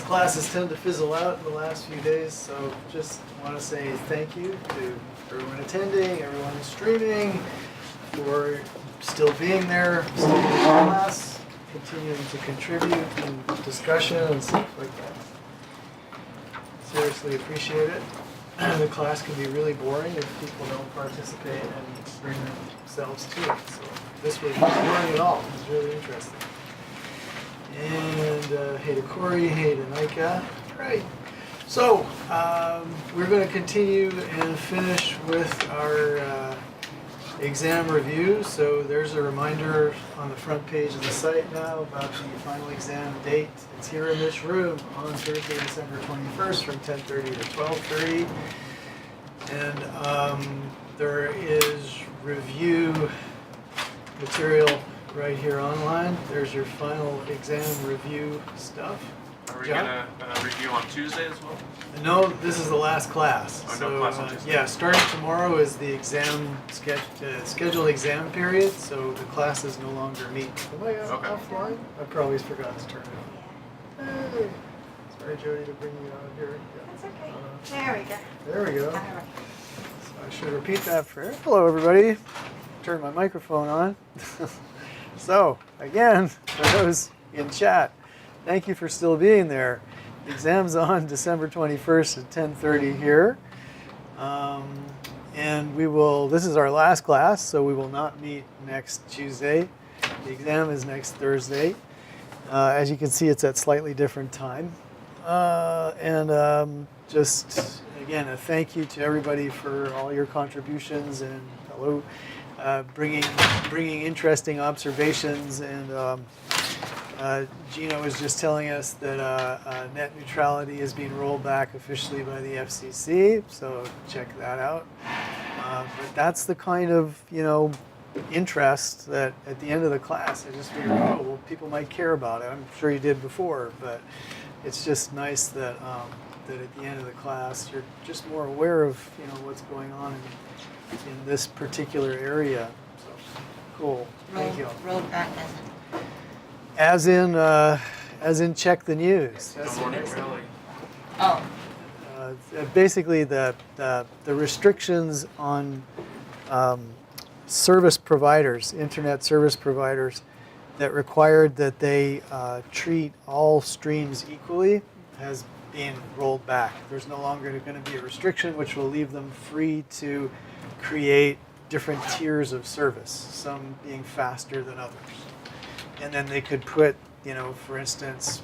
classes tend to fizzle out in the last few days, so just want to say thank you to everyone attending, everyone streaming, for still being there, still in class, continuing to contribute in discussion and stuff like that. Seriously appreciate it. The class can be really boring if people don't participate and bring themselves to it. So this was not boring at all. It was really interesting. And hey to Corey, hey to Nika. Right. So we're going to continue and finish with our exam review. So there's a reminder on the front page of the site now about the final exam date. It's here in this room on Thursday, December 21st from 10:30 to 12:30. And there is review material right here online. There's your final exam review stuff. Are we going to review on Tuesday as well? No, this is the last class. Oh, so, no class on Tuesday. yeah, starting tomorrow is the exam scheduled exam period, so the classes no longer meet. Am I offline? I probably forgot to turn it on. Hey. Sorry, Jody, to bring you out here. Yeah. That's okay. There we go. There we go. All right. So I should repeat that for hello, everybody. Turn my microphone on. So, again, for those in chat, thank you for still being there. The exam's on December 21st at 10:30 here. And this is our last class, so we will not meet next Tuesday. The exam is next Thursday. As you can see, it's at slightly different time. Just, again, a thank you to everybody for all your contributions and hello. Bringing interesting observations, and Gino was just telling us that net neutrality is being rolled back officially by the FCC, so check that out. But that's the kind of interest that at the end of the class I just figured, oh well, people might care about it. I'm sure you did before, but it's just nice that that at the end of the class you're just more aware of what's going on in this particular area. So cool. Thank you. Rolled back as in check the news. Good morning, really. Oh. Basically the restrictions on service providers, internet service providers, that required that they treat all streams equally has been rolled back. There's no longer going to be a restriction, which will leave them free to create different tiers of service, some being faster than others. And then they could put, for instance,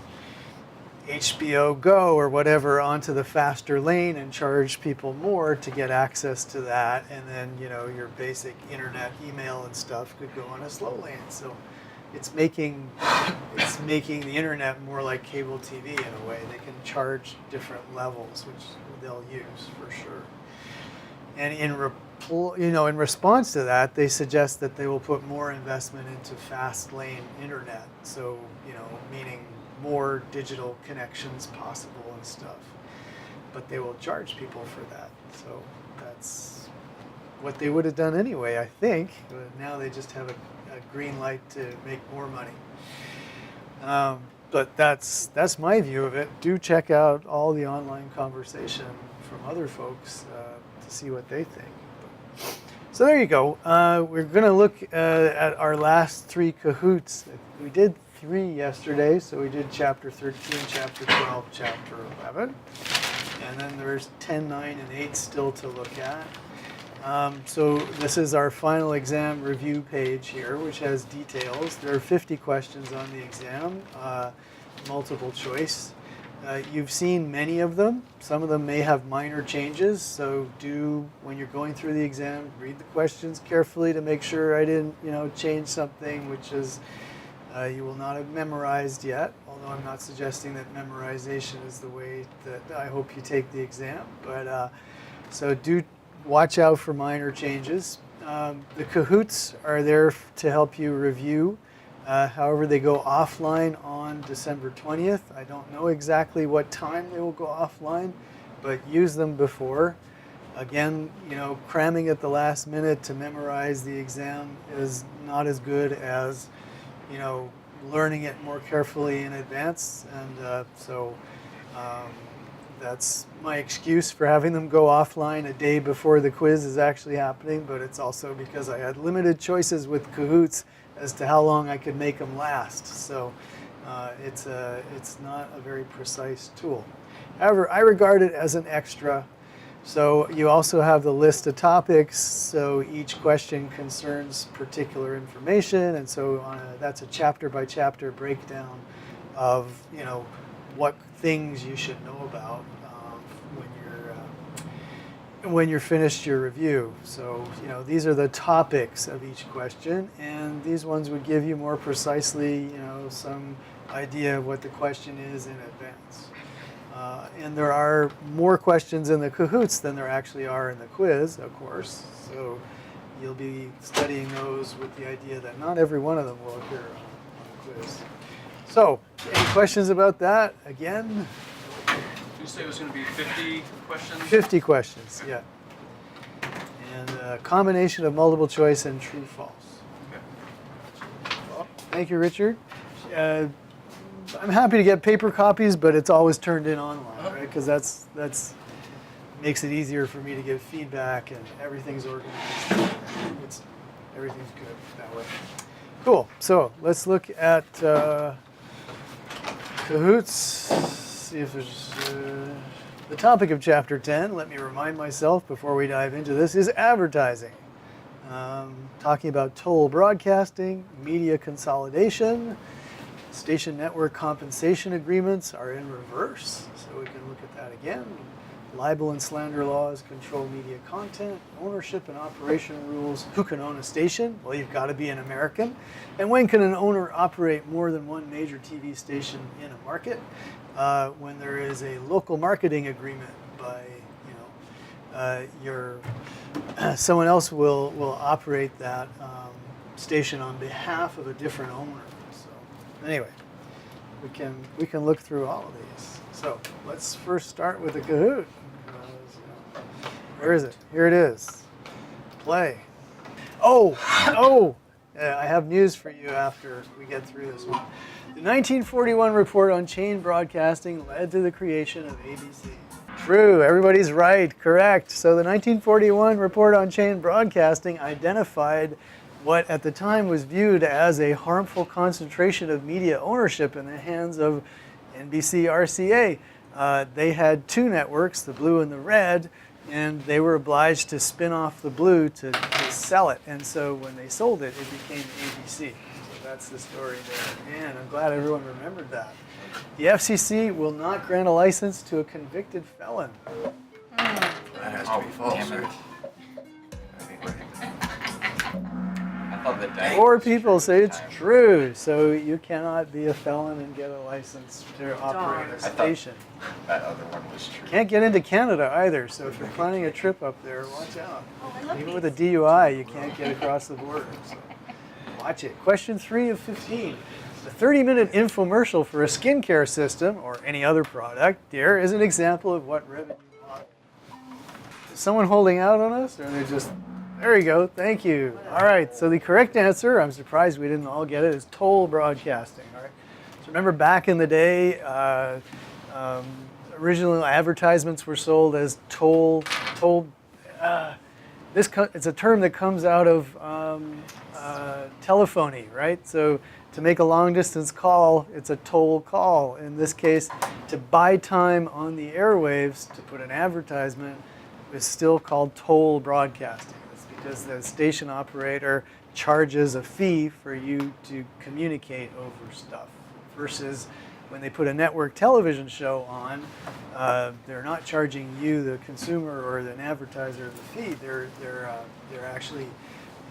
HBO Go or whatever onto the faster lane and charge people more to get access to that. And then, your basic internet, email and stuff could go on a slow lane. So it's making the internet more like cable TV in a way. They can charge different levels, which they'll use for sure. And in response to that, they suggest that they will put more investment into fast lane internet. So, meaning more digital connections possible and stuff. But they will charge people for that. So that's what they would have done anyway, I think. But now they just have a green light to make more money. But that's my view of it. Do check out all the online conversation from other folks to see what they think. So there you go. We're going to look at our last 3 Kahoots. We did 3 yesterday, so we did Chapter 13, Chapter 12, Chapter 11. And then there's 10, 9, and 8 still to look at. So this is our final exam review page here, which has details. There are 50 questions on the exam, multiple choice. You've seen many of them. Some of them may have minor changes, so when you're going through the exam, read the questions carefully to make sure I didn't, change something which is you will not have memorized yet, although I'm not suggesting that memorization is the way that I hope you take the exam. But so do watch out for minor changes. The Kahoots are there to help you review. However, they go offline on December 20th. I don't know exactly what time they will go offline, but use them before. Again, cramming at the last minute to memorize the exam is not as good as, learning it more carefully in advance. And so That's my excuse for having them go offline a day before the quiz is actually happening, but it's also because I had limited choices with Kahoots as to how long I could make them last. So it's not a very precise tool. However, I regard it as an extra. So you also have the list of topics, so each question concerns particular information, and so that's a chapter by chapter breakdown of what things you should know about when you're finished your review. So these are the topics of each question, and these ones would give you more precisely some idea of what the question is in advance. And there are more questions in the Kahoots than there actually are in the quiz, of course. So you'll be studying those with the idea that not every one of them will appear on the quiz. So, any questions about that? Again? Did you say it was going to be 50 questions? 50 questions, yeah. And a combination of multiple choice and true false. Okay. Well, thank you, Richard. I'm happy to get paper copies, but it's always turned in online, right? Because that's makes it easier for me to give feedback, and everything's organized. Everything's good that way. Cool. So let's look at Kahoots. See if there's the topic of Chapter 10. Let me remind myself before we dive into this is advertising. Talking about toll broadcasting, media consolidation. Station network compensation agreements are in reverse, so we can look at that again. Libel and slander laws control media content, ownership and operation rules. Who can own a station? Well, you've got to be an American. And when can an owner operate more than one major TV station in a market? When there is a local marketing agreement by, someone else will operate that station on behalf of a different owner. Anyway, we can look through all of these. So let's first start with the Kahoot. Where is it? Here it is. Play. Oh! I have news for you after we get through this one. The 1941 report on chain broadcasting led to the creation of ABC. True, everybody's right, correct. So the 1941 report on chain broadcasting identified what at the time was viewed as a harmful concentration of media ownership in the hands of NBC RCA. They had two networks, the blue and the red, and they were obliged to spin off the blue to sell it. And so when they sold it, it became ABC. So that's the story there. Man, I'm glad everyone remembered that. The FCC will not grant a license to a convicted felon. That has to be false, right? Or people say it's true, so you cannot be a felon and get a license to operate a station. That other one was true. Can't get into Canada either, so if you're planning a trip up there, watch out. Even with a DUI, you can't get across the border. So watch it. Question 3 of 15. The 30-minute infomercial for a skincare system or any other product, dear, is an example of what revenue model. Is someone holding out on us, or are they just... There you go. Thank you. All right. So the correct answer, I'm surprised we didn't all get it, is toll broadcasting. All right. So remember back in the day, original advertisements were sold as toll. It's a term that comes out of telephony, right? So to make a long distance call, it's a toll call. In this case, to buy time on the airwaves to put an advertisement is still called toll broadcasting. Because the station operator charges a fee for you to communicate over stuff. Versus when they put a network television show on, they're not charging you, the consumer or an advertiser, the fee. They're actually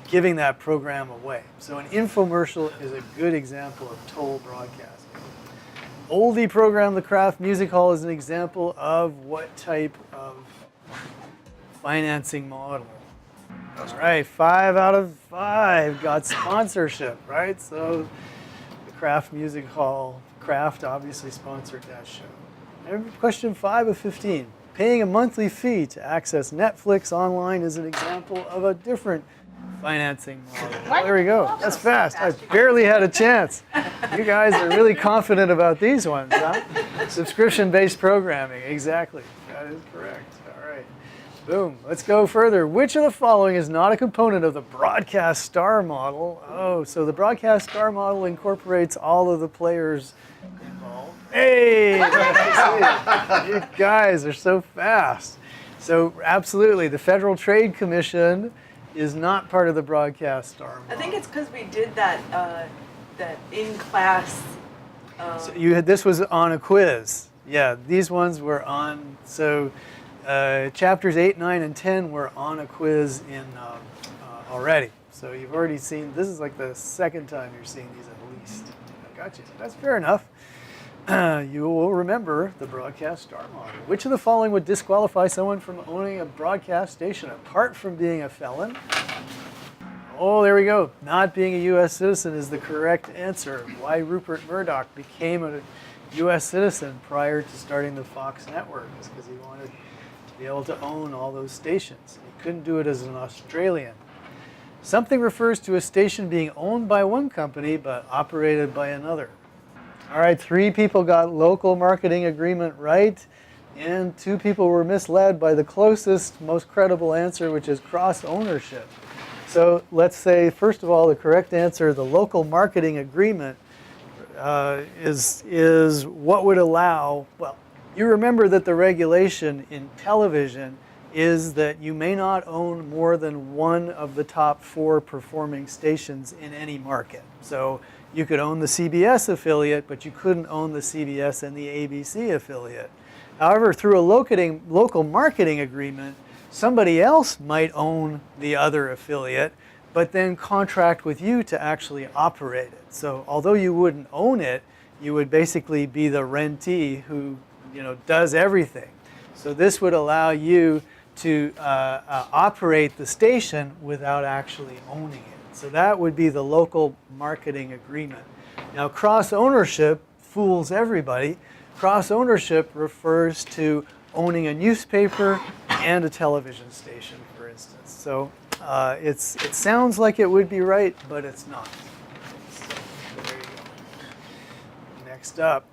giving that program away. So an infomercial is a good example of toll broadcasting. Oldie program, The Kraft Music Hall, is an example of what type of financing model? All right, 5 out of 5 got sponsorship, right? So the Kraft Music Hall, Kraft obviously sponsored that show. And question 5 of 15. Paying a monthly fee to access Netflix online is an example of a different financing model. What? There we go. Oh, That's fast. I barely had a chance. You guys are really confident about these ones, huh? Subscription-based programming. Exactly. That is correct. All right. Boom. Let's go further. Which of the following is not a component of the broadcast star model? Oh, so the broadcast star model incorporates all of the players involved. Hey! You guys are so fast. So absolutely, the Federal Trade Commission is not part of the broadcast star model. I think it's because we did that that in class. So this was on a quiz. Yeah, these ones were on. So chapters 8, 9, and 10 were on a quiz in already. So you've already seen. This is like the second time you're seeing these at least. I got you. That's fair enough. You will remember the broadcast star model. Which of the following would disqualify someone from owning a broadcast station apart from being a felon? Oh, there we go. Not being a U.S. citizen is the correct answer. Why Rupert Murdoch became a U.S. citizen prior to starting the Fox network is because he wanted to be able to own all those stations. He couldn't do it as an Australian. Something refers to a station being owned by one company but operated by another. All right, 3 people got local marketing agreement right, and 2 people were misled by the closest, most credible answer, which is cross ownership. So let's say, first of all, the correct answer, the local marketing agreement is what would allow, well, you remember that the regulation in television is that you may not own more than one of the top 4 performing stations in any market. So you could own the CBS affiliate, but you couldn't own the CBS and the ABC affiliate. However, through a local marketing agreement, somebody else might own the other affiliate, but then contract with you to actually operate it. So although you wouldn't own it, you would basically be the rentee who does everything. So this would allow you to operate the station without actually owning it. So that would be the local marketing agreement. Now, cross-ownership fools everybody. Cross-ownership refers to owning a newspaper and a television station, for instance. So it sounds like it would be right, but it's not. So there you go. Next up,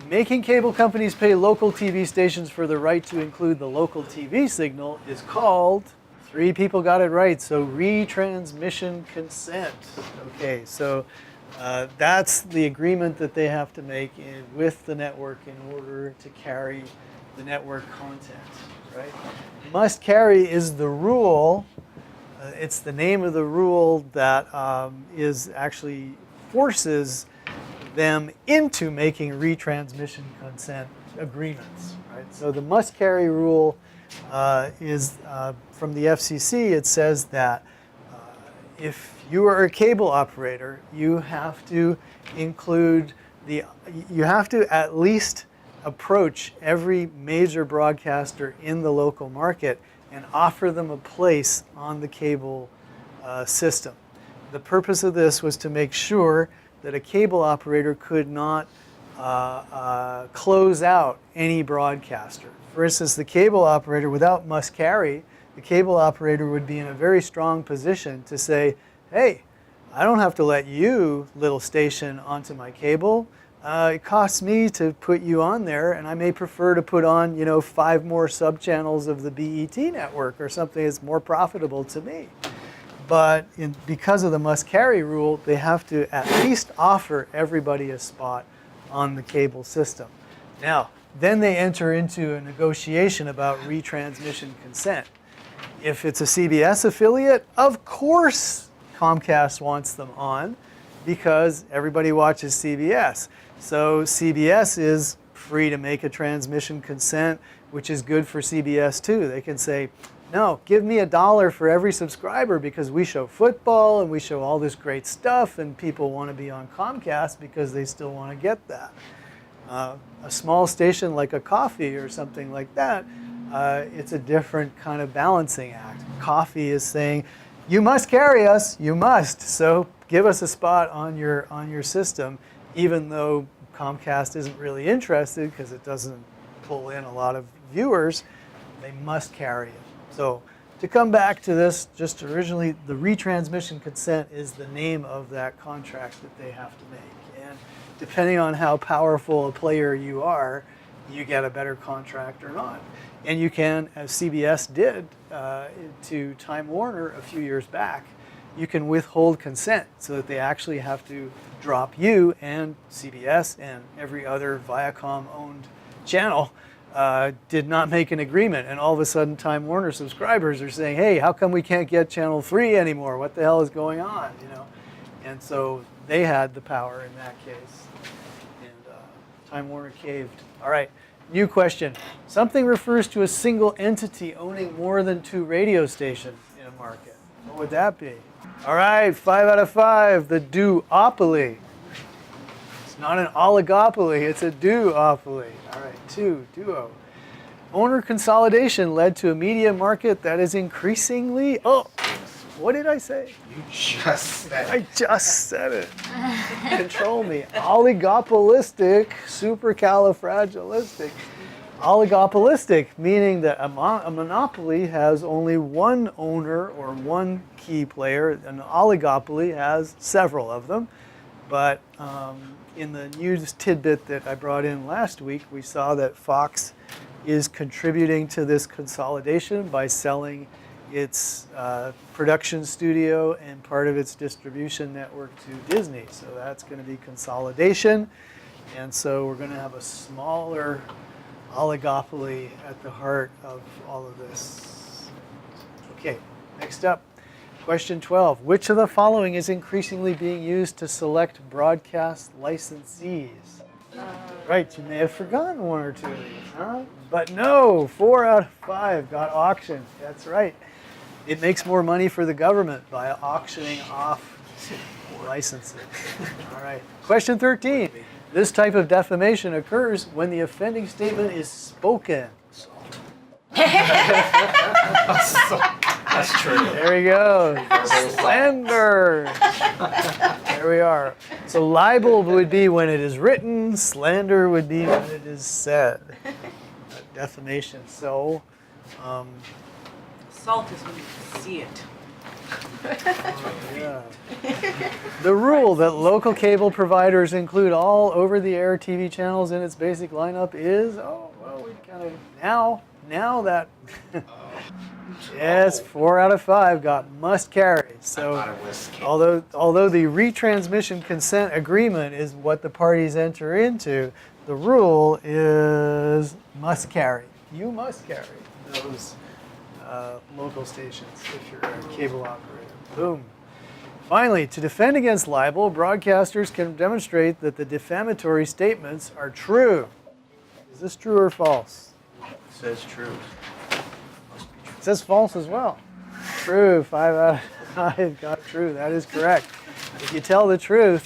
making cable companies pay local TV stations for the right to include the local TV signal is called, 3 people got it right, so retransmission consent. Okay, so that's the agreement that they have to make with the network in order to carry the network content, right? Must carry is the rule. It's the name of the rule that is actually forces them into making retransmission consent agreements, right? So the must carry rule is from the FCC. It says that if you are a cable operator, you have to at least approach every major broadcaster in the local market and offer them a place on the cable system. The purpose of this was to make sure that a cable operator could not close out any broadcaster. For instance, the cable operator, without must carry, the cable operator would be in a very strong position to say, hey, I don't have to let you, little station, onto my cable. It costs me to put you on there, and I may prefer to put on, 5 more sub-channels of the BET network or something that's more profitable to me. But because of the must-carry rule, they have to at least offer everybody a spot on the cable system. Now, then they enter into a negotiation about retransmission consent. If it's a CBS affiliate, of course Comcast wants them on because everybody watches CBS. So CBS is free to make a transmission consent, which is good for CBS too. They can say, no, give me $1 for every subscriber because we show football and we show all this great stuff and people want to be on Comcast because they still want to get that. A small station like a Coffee or something like that, it's a different kind of balancing act. Coffee is saying, you must carry us, you must, so give us a spot on your system, even though Comcast isn't really interested because it doesn't pull in a lot of viewers, they must carry it. So to come back to this, just originally, the retransmission consent is the name of that contract that they have to make. And depending on how powerful a player you are, you get a better contract or not. And you can, as CBS did to Time Warner a few years back, you can withhold consent so that they actually have to drop you and CBS and every other Viacom-owned channel did not make an agreement. And all of a sudden, Time Warner subscribers are saying, hey, how come we can't get Channel 3 anymore? What the hell is going on? You know? And so they had the power in that case. And Time Warner caved. All right, new question. Something refers to a single entity owning more than 2 radio stations in a market. What would that be? All right, 5 out of 5, the duopoly. It's not an oligopoly, it's a duopoly. All right, 2, duo. Owner consolidation led to a media market that is increasingly, oh, what did I say? You just said I just said it. Control me. Oligopolistic, supercalifragilistic. Oligopolistic, meaning that a monopoly has only one owner or one key player. An oligopoly has several of them. But in the news tidbit that I brought in last week, we saw that Fox is contributing to this consolidation by selling its production studio and part of its distribution network to Disney. So that's going to be consolidation. And so we're going to have a smaller oligopoly at the heart of all of this. Okay, next up, question 12. Which of the following is increasingly being used to select broadcast licensees? Right, you may have forgotten one or two of these, huh? But no, 4 out of 5 got auctioned. That's right. It makes more money for the government by auctioning off licenses. All right, question 13. This type of defamation occurs when the offending statement is spoken. that's true. There we go. Slander. There we are. So libel would be when it is written. Slander would be when it is said. Defamation. So, Salt is when you see it. yeah. The rule that local cable providers include all over-the-air TV channels in its basic lineup is, oh, well, we kind of, now that, yes, 4 out of 5 got must carry. So, although the retransmission consent agreement is what the parties enter into, the rule is must carry. You must carry those local stations if you're a cable operator. Boom. Finally, to defend against libel, broadcasters can demonstrate that the defamatory statements are true. Is this true or false? It says true. It says false as well. True. 5 out of 5 got true. That is correct. If you tell the truth,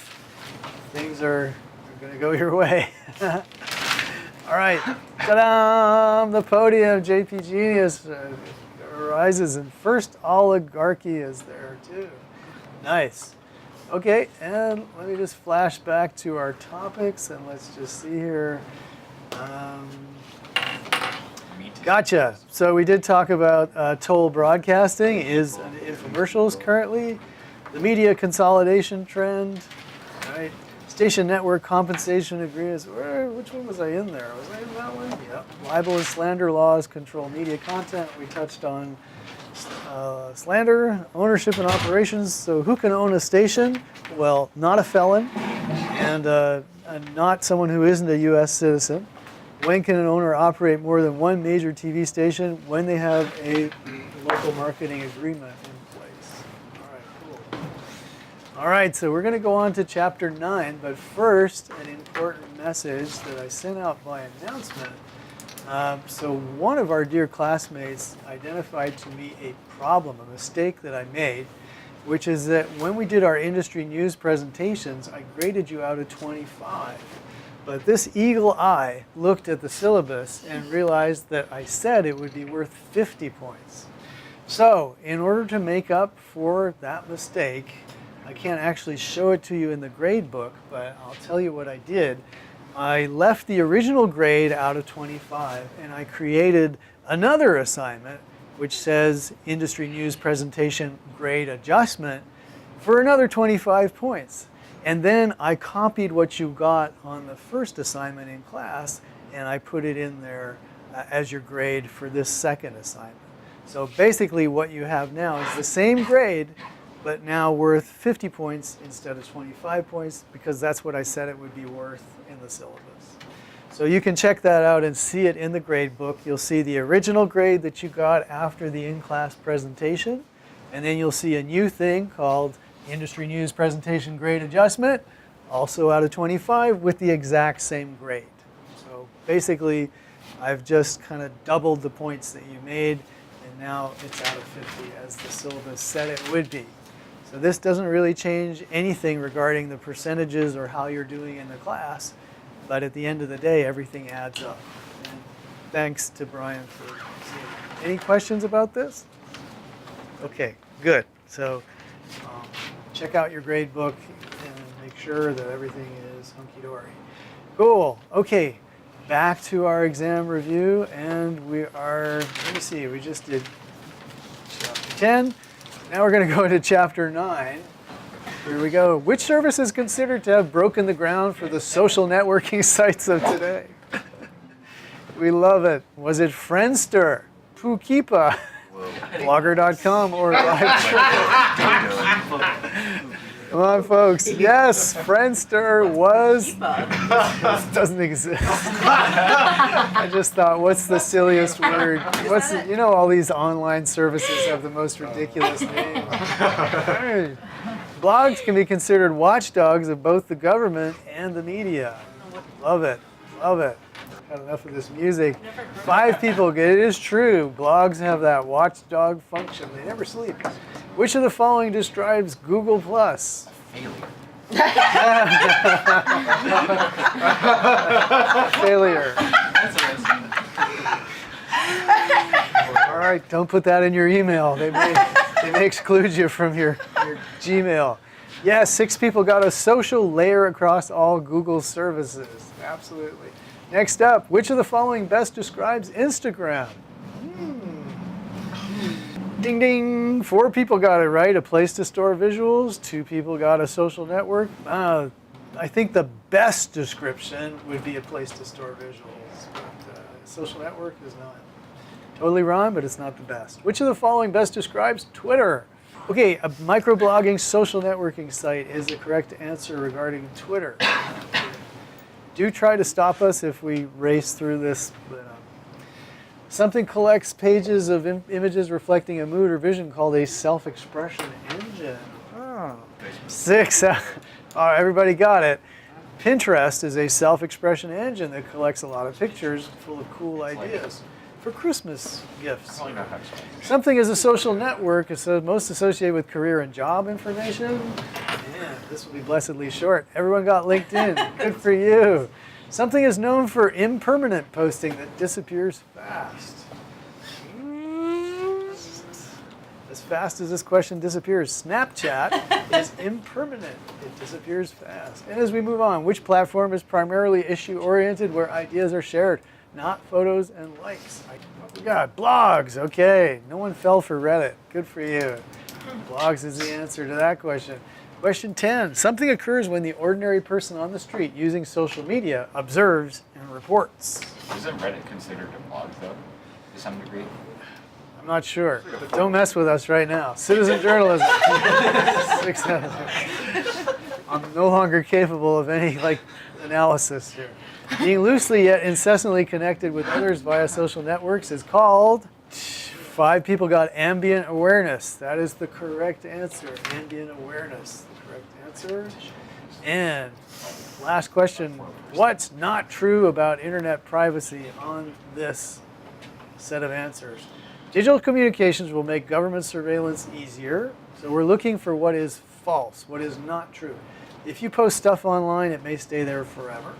things are going to go your way. All right. Ta-da! The podium, JP Genius arises, and first oligarchy is there too. Nice. Okay, and let me just flash back to our topics, and let's just see here. Gotcha. So we did talk about toll broadcasting is infomercials currently, the media consolidation trend, right? Station network compensation agreements. Which one was I in there? Was I in that one? Yep. Libel and slander laws control media content. We touched on slander, ownership and operations. So who can own a station? Well, not a felon and not someone who isn't a U.S. citizen. When can an owner operate more than one major TV station? When they have a local marketing agreement in place. All right, cool. All right, so we're going to go on to Chapter 9, but first, an important message that I sent out by announcement. So one of our dear classmates identified to me a problem, a mistake that I made, which is that when we did our industry news presentations, I graded you out of 25. But this eagle eye looked at the syllabus and realized that I said it would be worth 50 points. So in order to make up for that mistake, I can't actually show it to you in the grade book, but I'll tell you what I did. I left the original grade out of 25 and I created another assignment which says industry news presentation grade adjustment, for another 25 points. And then I copied what you got on the first assignment in class, and I put it in there as your grade for this second assignment. So basically what you have now is the same grade, but now worth 50 points instead of 25 points, because that's what I said it would be worth in the syllabus. So you can check that out and see it in the grade book. You'll see the original grade that you got after the in-class presentation, and then you'll see a new thing called Industry News Presentation Grade Adjustment, also out of 25 with the exact same grade. So basically, I've just kind of doubled the points that you made, and now it's out of 50 as the syllabus said it would be. So this doesn't really change anything regarding the percentages or how you're doing in the class, but at the end of the day, everything adds up. And thanks to Brian for seeing it. Any questions about this? Okay, good. So check out your grade book and make sure that everything is hunky-dory. Cool. Okay, back to our exam review, and we are, let me see, we just did chapter 10. Now we're going to go into chapter 9. Here we go. Which service is considered to have broken the ground for the social networking sites of today? We love it. Was it Friendster, Pookeepa, Blogger.com, or LiveJournal? Come on, folks. Yes, Friendster was. Doesn't exist. I just thought, what's the silliest word? What's you know, all these online services have the most ridiculous names. Hey. Blogs can be considered watchdogs of both the government and the media. Love it. Love it. Got enough of this music. 5 people get it. It is true. Blogs have that watchdog function. They never sleep. Which of the following describes Google Plus? Failure. All right, don't put that in your email. They may exclude you from your Gmail. Yes, 6 people got a social layer across all Google services. Absolutely. Next up, which of the following best describes Instagram? Ding, ding. 4 people got it right. A place to store visuals. 2 people got a social network. I think the best description would be a place to store visuals. But social network is not. Totally wrong, but it's not the best. Which of the following best describes Twitter? Okay, a microblogging social networking site is the correct answer regarding Twitter. Do try to stop us if we race through this. But, something collects pages of images reflecting a mood or vision called a self-expression engine. Oh. 6. Everybody got it. Pinterest is a self-expression engine that collects a lot of pictures full of cool ideas for Christmas gifts. Something is a social network is most associated with career and job information. Man, this will be blessedly short. Everyone got LinkedIn. Good for you. Something is known for impermanent posting that disappears fast. As fast as this question disappears. Snapchat is impermanent. It disappears fast. And as we move on, which platform is primarily issue-oriented where ideas are shared, not photos and likes? What we got? Blogs. Okay. No one fell for Reddit. Good for you. Blogs is the answer to that question. Question 10. Something occurs when the ordinary person on the street using social media observes and reports. Isn't Reddit considered a blog, though, to some degree? I'm not sure, but don't mess with us right now. Citizen journalism. 6 out of 10. I'm no longer capable of any analysis here. Being loosely yet incessantly connected with others via social networks is called. 5 people got ambient awareness. That is the correct answer. Ambient awareness, the correct answer. And last question, what's not true about internet privacy on this set of answers? Digital communications will make government surveillance easier. So we're looking for what is false, what is not true. If you post stuff online, it may stay there forever.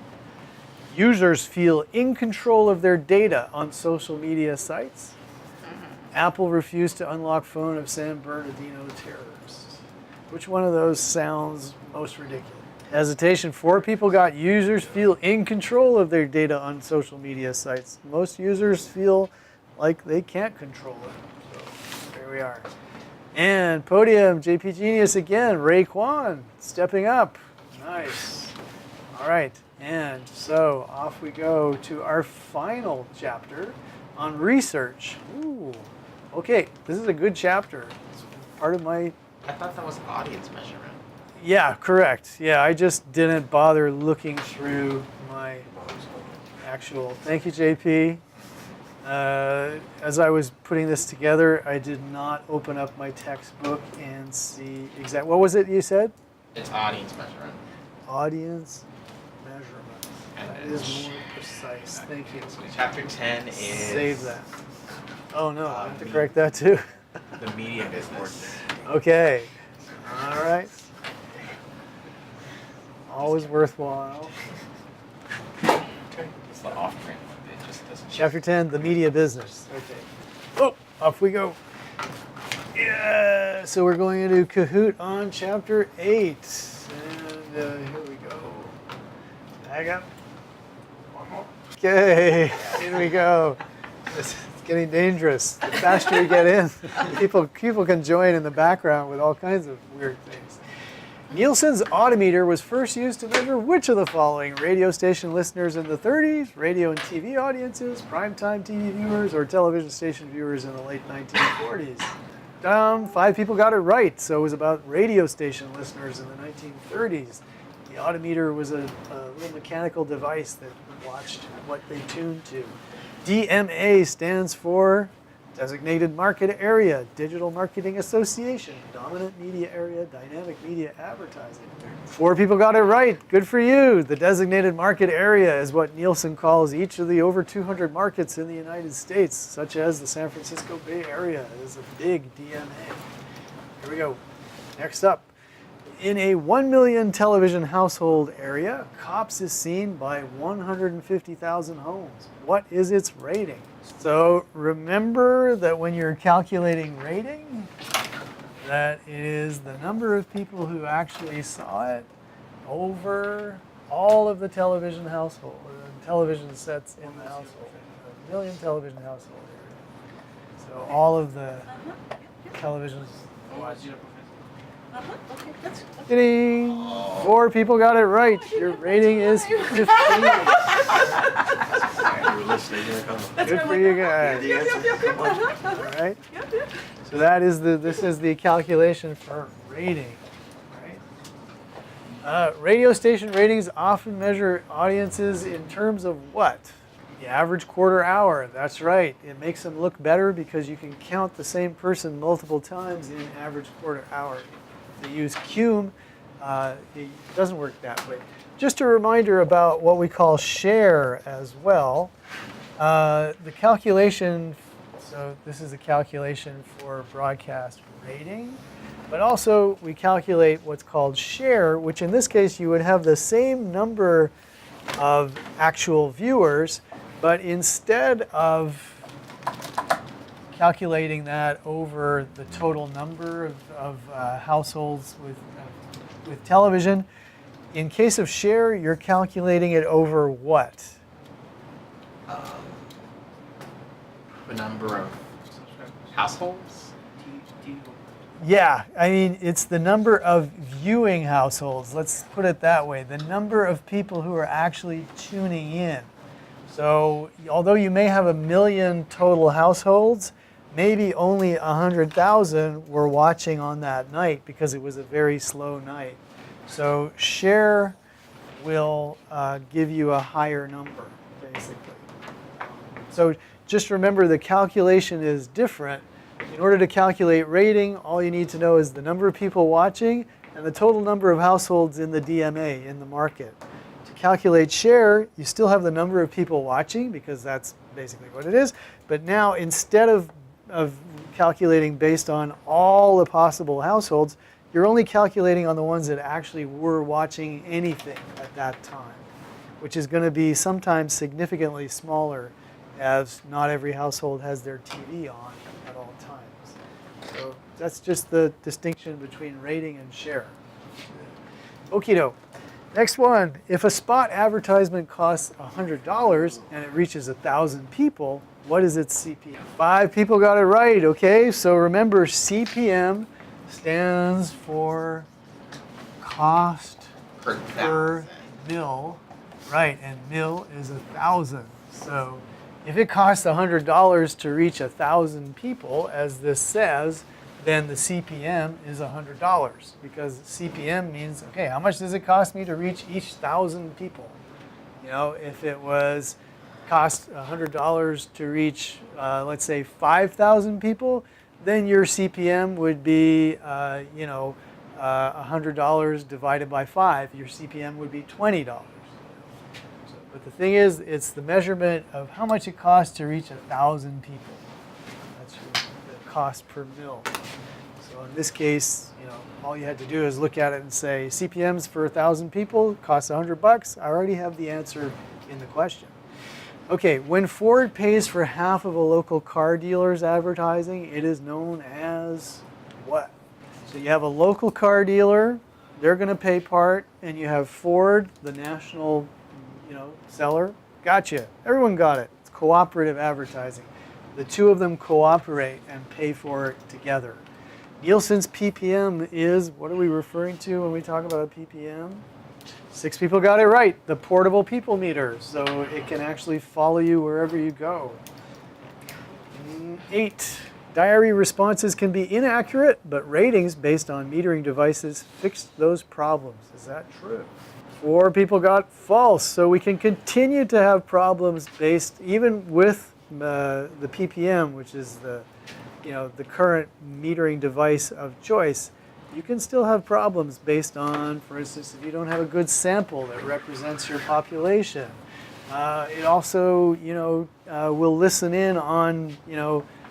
Users feel in control of their data on social media sites. Apple refused to unlock phone of San Bernardino terrorist. Which one of those sounds most ridiculous? Hesitation. 4 people got users feel in control of their data on social media sites. Most users feel like they can't control it. So There we are. And podium, JP Genius again, Ray Kwan, stepping up. Nice. All right, and so off we go to our final chapter on research. Ooh, okay, this is a good chapter. It's part of my... I thought that was audience measurement. Yeah, correct. Yeah, I just didn't bother looking through my actual... Thank you, JP. As I was putting this together, I did not open up my textbook and see exact. What was it you said? It's audience measurement. Audience measurement. And That it's is more precise. Thank you. So chapter 10 is Save that. Oh no, I have to correct that too. the media business. Okay. All right. Always worthwhile. It's the off-brand one. It just doesn't. Chapter 10, the media business. Okay. Oh, off we go. Yeah. So we're going into Kahoot on chapter 8. And here we go. Back up. One more. Okay. Here we go. It's getting dangerous. The faster you get in, people can join in the background with all kinds of weird things. Nielsen's Autometer was first used to measure which of the following: radio station listeners in the 30s, radio and TV audiences, primetime TV viewers, or television station viewers in the late 1940s? 5 people got it right. So it was about radio station listeners in the 1930s. The Autometer was a little mechanical device that watched what they tuned to. DMA stands for Designated Market Area, Digital Marketing Association, Dominant Media Area, Dynamic Media Advertising. 4 people got it right. Good for you. The Designated Market Area is what Nielsen calls each of the over 200 markets in the United States, such as the San Francisco Bay Area. It is a big DMA. Here we go. Next up. In a 1 million television household area, COPS is seen by 150,000 homes. What is its rating? So remember that when you're calculating rating, that it is the number of people who actually saw it over all of the television household, television sets in the household. 1 million television household area. So all of the televisions watched. Okay, that's Ding! 4 people got it right. Your rating is 15. You were listening. You're like, oh. Good for you guys. All right. So that is this is the calculation for rating. Right? Radio station ratings often measure audiences in terms of what? The average quarter hour. That's right. It makes them look better because you can count the same person multiple times in average quarter hour. They use Cume. It doesn't work that way. Just a reminder about what we call share as well. The calculation, so this is a calculation for broadcast rating, but also we calculate what's called share, which in this case you would have the same number of actual viewers, but instead of calculating that over the total number of households with television. In case of share, you're calculating it over what? The number of households? Yeah, I mean, it's the number of viewing households. Let's put it that way. The number of people who are actually tuning in. So although you may have 1 million total households, maybe only 100,000 were watching on that night because it was a very slow night. So share will give you a higher number, basically. So just remember the calculation is different. In order to calculate rating, all you need to know is the number of people watching and the total number of households in the DMA, in the market. To calculate share, you still have the number of people watching because that's basically what it is. But now instead of calculating based on all the possible households, you're only calculating on the ones that actually were watching anything at that time, which is going to be sometimes significantly smaller as not every household has their TV on at all times. So that's just the distinction between rating and share. Okie doke. Next one, if a spot advertisement costs $100 and it reaches 1,000 people, what is its CPM? 5 people got it right, okay? So remember, CPM stands for cost Per per thousand. mil, right? And mil is 1,000. So if it costs $100 to reach 1,000 people, as this says, then the CPM is $100 because CPM means, okay, how much does it cost me to reach each 1,000 people? You know, if it was cost $100 to reach, let's say, 5,000 people, then your CPM would be, $100 divided by 5. Your CPM would be $20. But the thing is, it's the measurement of how much it costs to reach 1,000 people. That's the cost per mil. So in this case, all you had to do is look at it and say, CPMs for 1,000 people costs $100. I already have the answer in the question. Okay, when Ford pays for half of a local car dealer's advertising, it is known as what? So you have a local car dealer, they're going to pay part, and you have Ford, the national seller. Gotcha. Everyone got it. It's cooperative advertising. The two of them cooperate and pay for it together. Nielsen's PPM is, what are we referring to when we talk about a PPM? 6 people got it right. The portable people meter. So it can actually follow you wherever you go. 8. Diary responses can be inaccurate, but ratings based on metering devices fix those problems. Is that true? 4 people got false. So we can continue to have problems based, even with the PPM, which is the current metering device of choice. You can still have problems based on, for instance, if you don't have a good sample that represents your population. It also, will listen in on,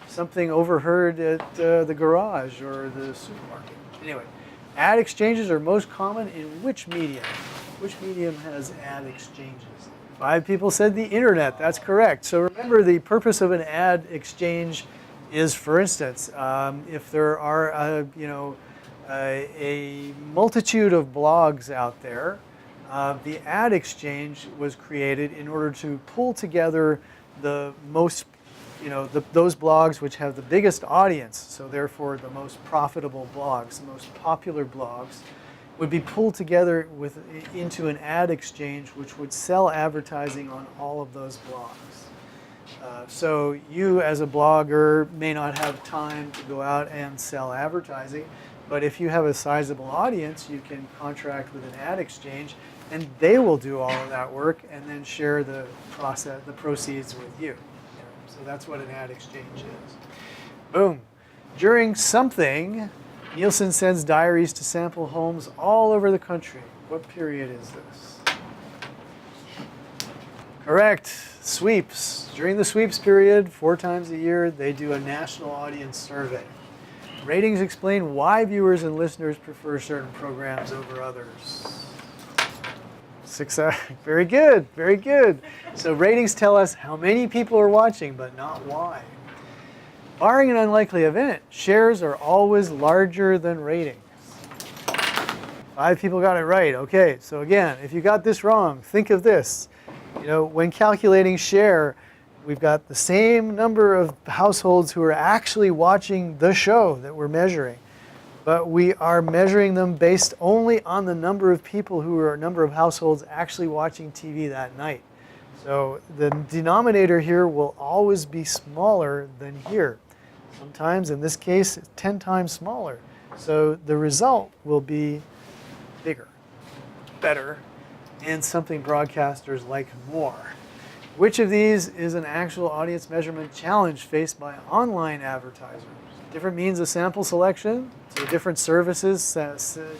something overheard at the garage or the supermarket. Anyway, ad exchanges are most common in which medium? Which medium has ad exchanges? 5 people said the internet. That's correct. So remember, the purpose of an ad exchange is, for instance, if there are a multitude of blogs out there, the ad exchange was created in order to pull together the most, those blogs which have the biggest audience, so therefore the most profitable blogs, the most popular blogs, would be pulled together into an ad exchange which would sell advertising on all of those blogs. So you as a blogger may not have time to go out and sell advertising, but if you have a sizable audience, you can contract with an ad exchange and they will do all of that work and then share the proceeds with you. So that's what an ad exchange is. Boom. During something, Nielsen sends diaries to sample homes all over the country. What period is this? Correct. Sweeps. During the sweeps period, 4 times a year, they do a national audience survey. Ratings explain why viewers and listeners prefer certain programs over others. 6. Very good. Very good. So ratings tell us how many people are watching, but not why. Barring an unlikely event, shares are always larger than ratings. 5 people got it right. Okay, so again, if you got this wrong, think of this. When calculating share, we've got the same number of households who are actually watching the show that we're measuring, but we are measuring them based only on the number of people number of households actually watching TV that night. So the denominator here will always be smaller than here. Sometimes, in this case, it's 10 times smaller. So the result will be bigger, better, and something broadcasters like more. Which of these is an actual audience measurement challenge faced by online advertisers? Different means of sample selection, so different services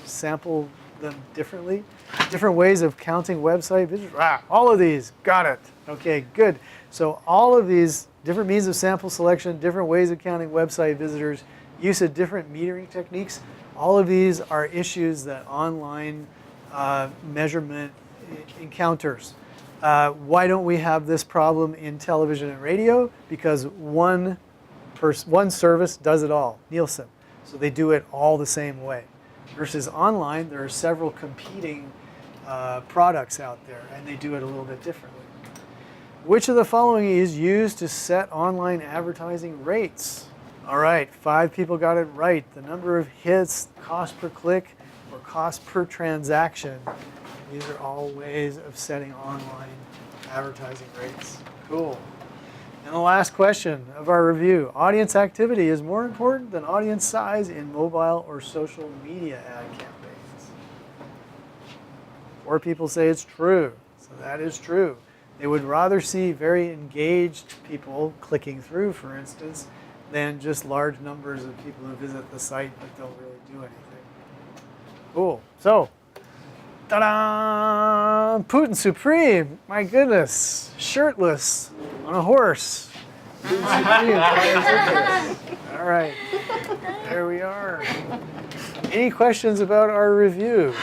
sample them differently. Different ways of counting website visitors. All of these, got it. Okay, good. So all of these different means of sample selection, different ways of counting website visitors, use of different metering techniques, all of these are issues that online measurement encounters. Why don't we have this problem in television and radio? Because one service does it all, Nielsen. So they do it all the same way. Versus online, there are several competing products out there, and they do it a little bit differently. Which of the following is used to set online advertising rates? All right, 5 people got it right. The number of hits, cost per click, or cost per transaction. These are all ways of setting online advertising rates. Cool. And the last question of our review. Audience activity is more important than audience size in mobile or social media ad campaigns. 4 people say it's true. So that is true. They would rather see very engaged people clicking through, for instance, than just large numbers of people who visit the site but don't really do anything. Cool. So, ta-da! Putin Supreme, my goodness, shirtless on a horse. Putin Supreme flies with us. All right, there we are. Any questions about our review?